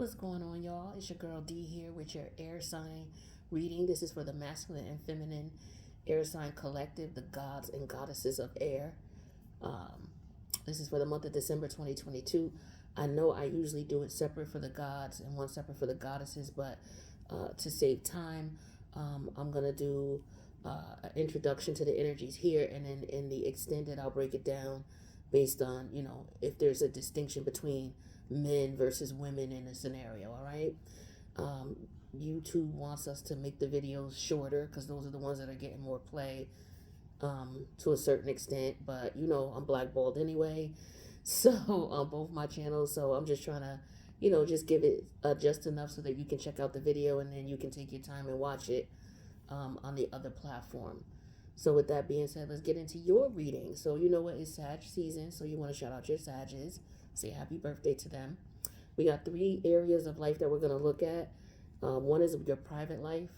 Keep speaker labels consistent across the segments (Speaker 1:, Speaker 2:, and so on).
Speaker 1: What's going on, y'all? It's your girl D here with your air sign reading. This is for the masculine and feminine air sign collective, the gods and goddesses of air. Um, this is for the month of December 2022. I know I usually do it separate for the gods and one separate for the goddesses, but to save time, I'm going to do an introduction to the energies here, and then in the extended, I'll break it down based on, if there's a distinction between men versus women in a scenario. All right. YouTube wants us to make the videos shorter because those are the ones that are getting more play, to a certain extent, but I'm blackballed anyway, so on both my channels. So I'm just trying to just give it just enough so that you can check out the video and then you can take your time and watch it on the other platform. So with that being said, let's get into your reading. So it's Sag season, so you want to shout out your Sages, say happy birthday to them. We got 3 areas of life that we're going to look at. One is your private life,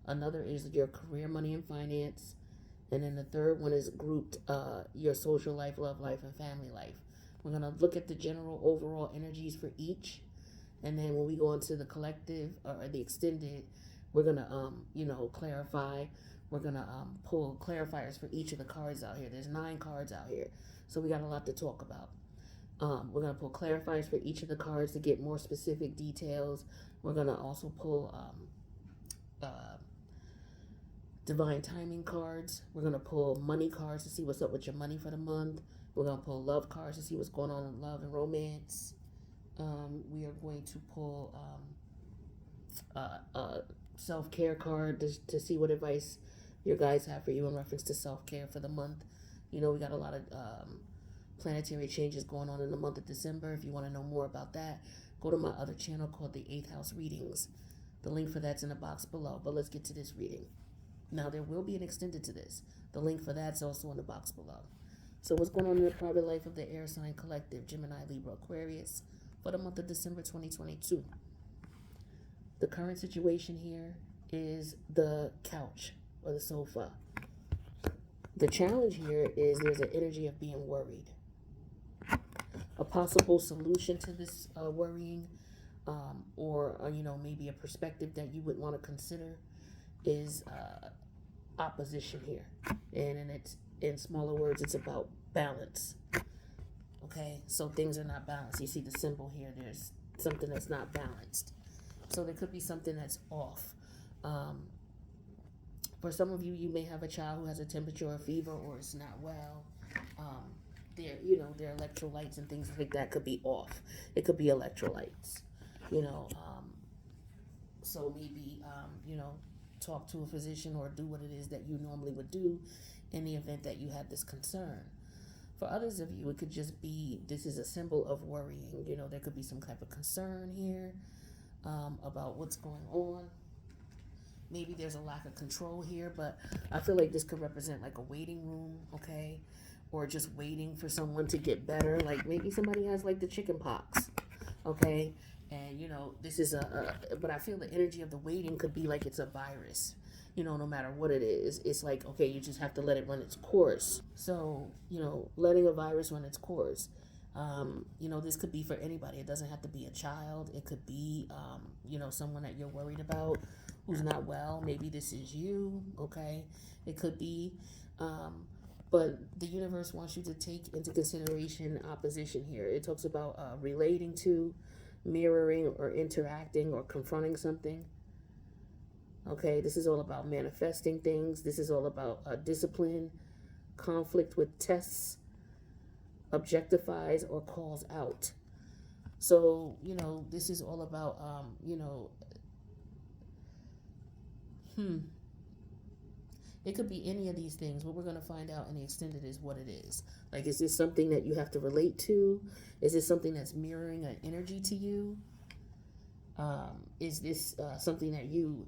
Speaker 1: another is your career, money, and finance, and then the third one is grouped your social life, love life, and family life. We're going to look at the general overall energies for each, and then when we go into the collective or the extended, we're going to clarify. We're going to pull clarifiers for each of the cards out here. There's 9 cards out here, so we got a lot to talk about. We're going to pull clarifiers for each of the cards to get more specific details. We're going to also pull divine timing cards. We're going to pull money cards to see what's up with your money for the month. We're going to pull love cards to see what's going on in love and romance. We are going to pull self-care card to see what advice your guides have for you in reference to self-care for the month. We got a lot of planetary changes going on in the month of December. If you want to know more about that, go to my other channel called the 8th House Readings. The link for that's in the box below. But let's get to this reading. Now, there will be an extended to this. The link for that's also in the box below. So what's going on in the private life of the air sign collective, Gemini, Libra, Aquarius, for the month of December 2022? The current situation here is the couch or the sofa. The challenge here is there's an energy of being worried. A possible solution to this worrying, or maybe a perspective that you would want to consider is opposition here, and in smaller words, it's about balance. Okay, so things are not balanced. You see the symbol here. There's something that's not balanced, so there could be something that's off. For some of you, you may have a child who has a temperature or fever or is not well. Their electrolytes and things like that could be off. It could be electrolytes, so maybe, talk to a physician or do what it is that you normally would do in the event that you had this concern. For others of you, it could just be, this is a symbol of worrying. There could be some type of concern here about what's going on. Maybe there's a lack of control here, but I feel like this could represent like a waiting room, okay? Or just waiting for someone to get better. Like maybe somebody has like the chicken pox, okay? And this is but I feel the energy of the waiting could be like it's a virus. No matter what it is, it's like, okay, you just have to let it run its course. So, letting a virus run its course. This could be for anybody. It doesn't have to be a child. It could be, someone that you're worried about who's not well. Maybe this is you, okay? It could be, but the universe wants you to take into consideration opposition here. It talks about relating to, mirroring, or interacting or confronting something. Okay, this is all about manifesting things. This is all about discipline, conflict with tests, objectifies, or calls out. So, this is all about, it could be any of these things. What we're going to find out in the extended is what it is. Like, is this something that you have to relate to? Is this something that's mirroring an energy to you? Is this something that you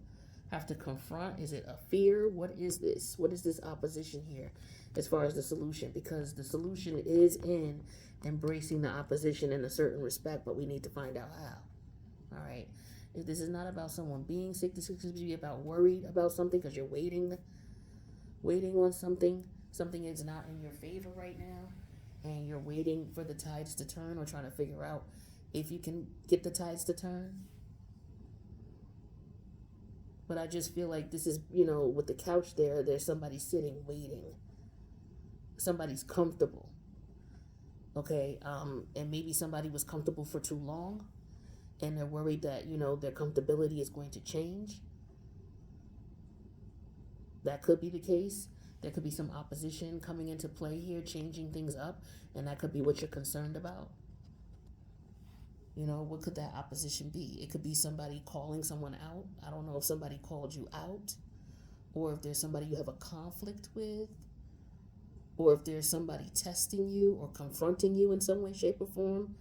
Speaker 1: have to confront? Is it a fear? What is this? What is this opposition here as far as the solution? Because the solution is in embracing the opposition in a certain respect, but we need to find out how. All right. If this is not about someone being sick, this could be about worried about something because you're waiting on something. Something is not in your favor right now, and you're waiting for the tides to turn or trying to figure out if you can get the tides to turn. But I just feel like this is, with the couch there's somebody sitting, waiting. Somebody's comfortable. Okay, and maybe somebody was comfortable for too long, and they're worried that, their comfortability is going to change. That could be the case. There could be some opposition coming into play here, changing things up, and that could be what you're concerned about. What could that opposition be? It could be somebody calling someone out. I don't know if somebody called you out, or if there's somebody you have a conflict with, or if there's somebody testing you or confronting you in some way, shape, or form.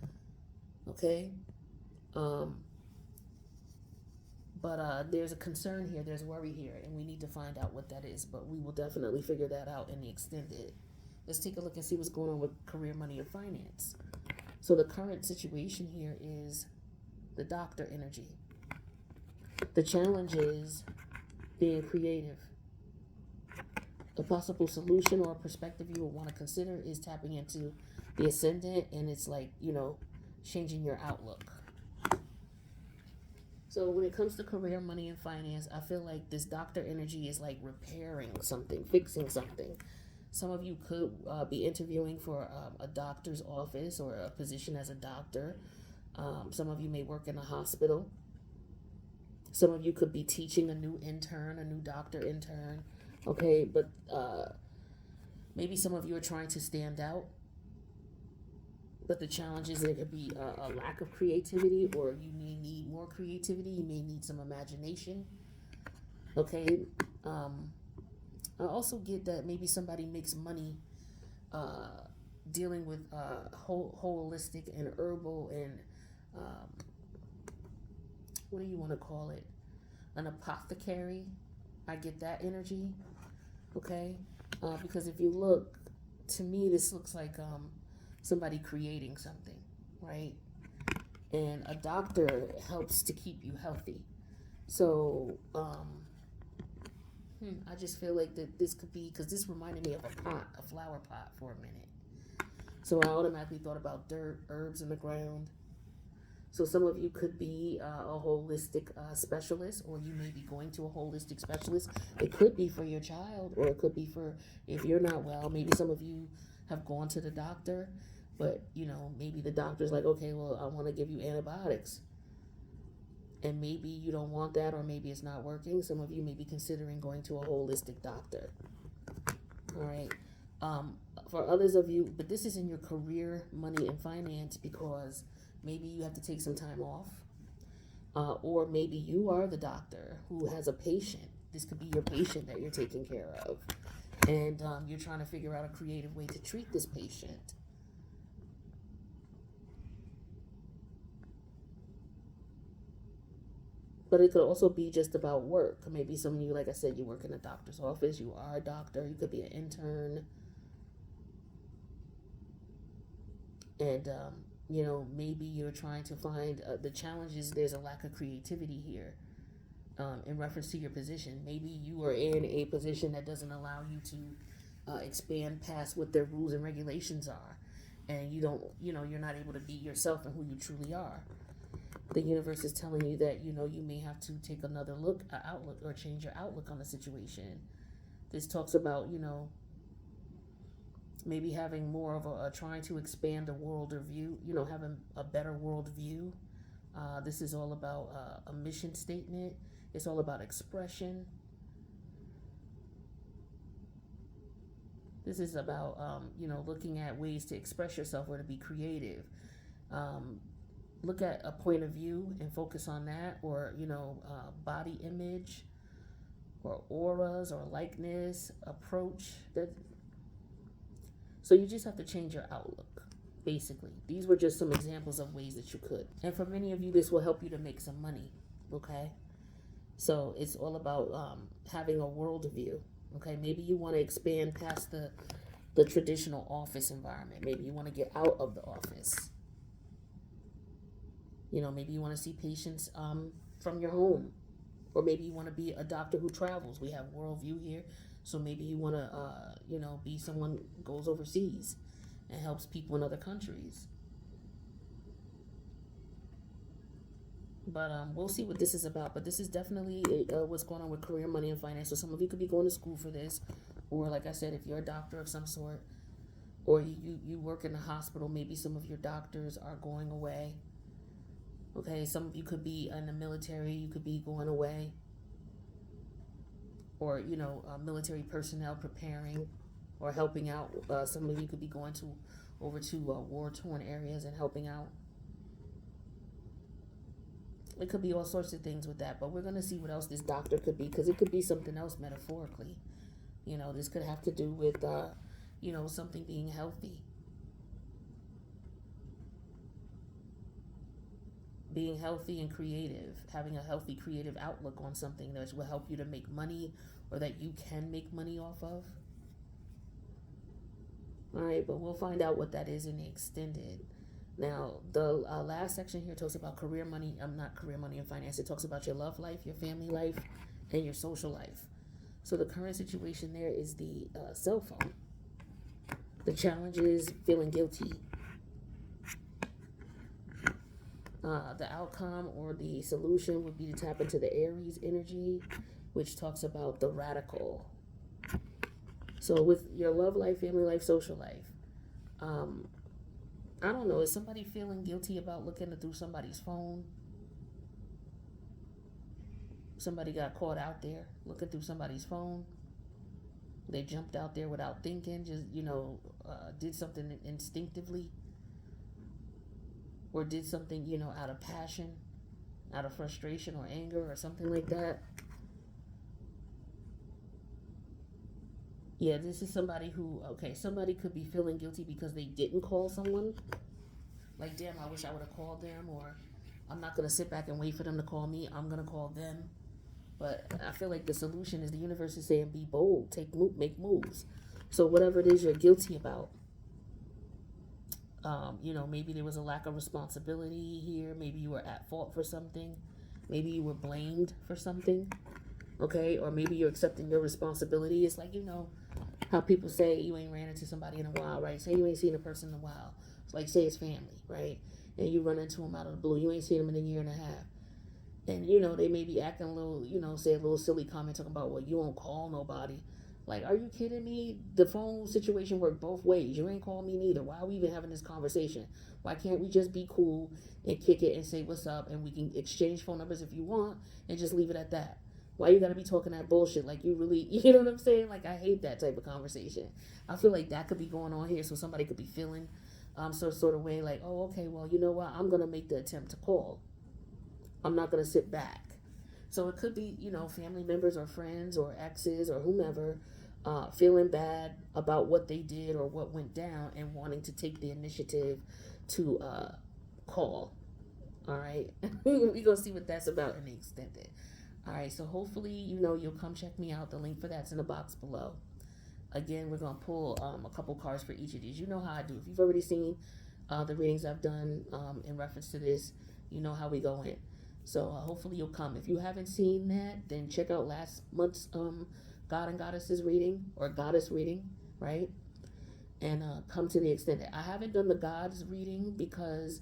Speaker 1: Okay? But there's a concern here, there's worry here, and we need to find out what that is. But we will definitely figure that out in the extended. Let's take a look and see what's going on with career, money, or finance. So the current situation here is the Doctor energy. The challenge is being creative. A possible solution or a perspective you would want to consider is tapping into the ascendant, and it's like, changing your outlook. So when it comes to career, money, and finance, I feel like this Doctor energy is like repairing something, fixing something. Some of you could be interviewing for a doctor's office or a position as a doctor. Some of you may work in a hospital. Some of you could be teaching a new intern, a new doctor intern. Okay, but maybe some of you are trying to stand out. But the challenge is there could be a lack of creativity, or you may need more creativity. You may need some imagination. Okay. I also get that maybe somebody makes money dealing with holistic and herbal and what do you want to call it? An apothecary. I get that energy. Okay. Because if you look, to me, this looks like somebody creating something, right? And a doctor helps to keep you healthy. So, I just feel like that this could be, because this reminded me of a flower pot for a minute. So I automatically thought about dirt, herbs in the ground. So some of you could be a holistic specialist, or you may be going to a holistic specialist. It could be for your child, or it could be for if you're not well. Maybe some of you have gone to the doctor, but maybe the doctor's like, okay, well, I want to give you antibiotics. And maybe you don't want that, or maybe it's not working. Some of you may be considering going to a holistic doctor. All right. For others of you, but this is in your career, money, and finance, because maybe you have to take some time off. Or maybe you are the doctor who has a patient. This could be your patient that you're taking care of. And you're trying to figure out a creative way to treat this patient. But it could also be just about work. Maybe some of you, like I said, you work in a doctor's office. You are a doctor. You could be an intern. And, maybe you're trying to find the challenge is there's a lack of creativity here in reference to your position. Maybe you are in a position that doesn't allow you to expand past what their rules and regulations are. And you don't, you're not able to be yourself and who you truly are. The universe is telling you that, you may have to take another outlook, or change your outlook on the situation. This talks about, maybe having more of a trying to expand a world or view, having a better world view. This is all about a mission statement. It's all about expression. This is about, looking at ways to express yourself or to be creative. Look at a point of view and focus on that, or, body image, or auras, or likeness, approach. So you just have to change your outlook, basically. These were just some examples of ways that you could. And for many of you, this will help you to make some money, okay? So it's all about having a world view, okay? Maybe you want to expand past the traditional office environment. Maybe you want to get out of the office. Maybe you want to see patients from your home. Or maybe you want to be a doctor who travels. We have worldview here. So maybe you want to, be someone who goes overseas and helps people in other countries. But we'll see what this is about. But this is definitely what's going on with career, money, and finance. So some of you could be going to school for this, or like I said, if you're a doctor of some sort, or you work in the hospital, maybe some of your doctors are going away. Okay, some of you could be in the military. You could be going away, or military personnel preparing or helping out. Some of you could be going to over to war-torn areas and helping out. It could be all sorts of things with that, but we're going to see what else this doctor could be, because it could be something else metaphorically. This could have to do with, something being healthy. Being healthy and creative, having a healthy creative outlook on something that will help you to make money, or that you can make money off of. All right, but we'll find out what that is in the extended. Now, the last section here talks about career, money. Not career, money, and finance. It talks about your love life, your family life, and your social life. So the current situation there is the cell phone. The challenge is feeling guilty. The outcome or the solution would be to tap into the Aries energy, which talks about the radical. So with your love life, family life, social life, I don't know, is somebody feeling guilty about looking through somebody's phone? Somebody got caught out there looking through somebody's phone. They jumped out there without thinking, just, did something instinctively. Or did something, out of passion, out of frustration or anger or something like that. Yeah, this is somebody who, somebody could be feeling guilty because they didn't call someone. Like, damn, I wish I would have called them, or I'm not going to sit back and wait for them to call me. I'm going to call them. But I feel like the solution is the universe is saying, be bold, make moves. So whatever it is you're guilty about, maybe there was a lack of responsibility here. Maybe you were at fault for something. Maybe you were blamed for something. Okay, or maybe you're accepting your responsibility. It's like, how people say you ain't ran into somebody in a while, right? Say you ain't seen a person in a while. It's like, say it's family, right? And you run into them out of the blue. You ain't seen them in a year and a half. And, they may be acting a little, say a little silly comment talking about, well, you won't call nobody. Like, are you kidding me? The phone situation worked both ways. You ain't called me neither. Why are we even having this conversation? Why can't we just be cool and kick it and say what's up, and we can exchange phone numbers if you want and just leave it at that? Why you gotta be talking that bullshit like you really, you know what I'm saying? Like, I hate that type of conversation. I feel like that could be going on here, so somebody could be feeling sort of way like, oh, okay, well, you know what? I'm gonna make the attempt to call. I'm not gonna sit back. So it could be, family members or friends or exes or whomever feeling bad about what they did or what went down and wanting to take the initiative to call. All right, we're gonna see what that's about in the extended. All right, so hopefully, you'll come check me out. The link for that's in the box below. Again, we're going to pull a couple cards for each of these. You know how I do. If you've already seen the readings I've done in reference to this, you know how we go in. So hopefully you'll come. If you haven't seen that, then check out last month's God and Goddesses reading, or Goddess reading, right? And come to the extended. I haven't done the Gods reading because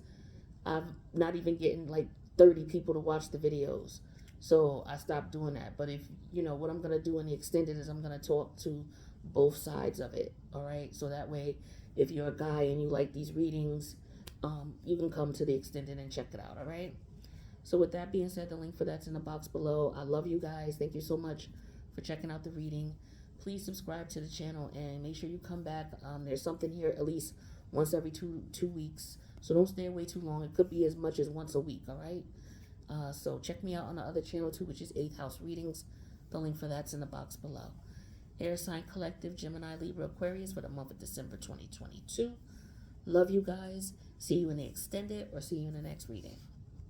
Speaker 1: I'm not even getting like 30 people to watch the videos. So I stopped doing that. But if, what I'm going to do in the extended is I'm going to talk to both sides of it. All right. So that way, if you're a guy and you like these readings, you can come to the extended and check it out. All right. So with that being said, the link for that's in the box below. I love you guys. Thank you so much for checking out the reading. Please subscribe to the channel and make sure you come back. There's something here at least once every two weeks. So don't stay away too long. It could be as much as once a week. All right. So check me out on the other channel too, which is 8th House Readings. The link for that's in the box below. Air sign collective, Gemini, Libra, Aquarius for the month of December 2022. Love you guys. See you in the extended, or see you in the next reading.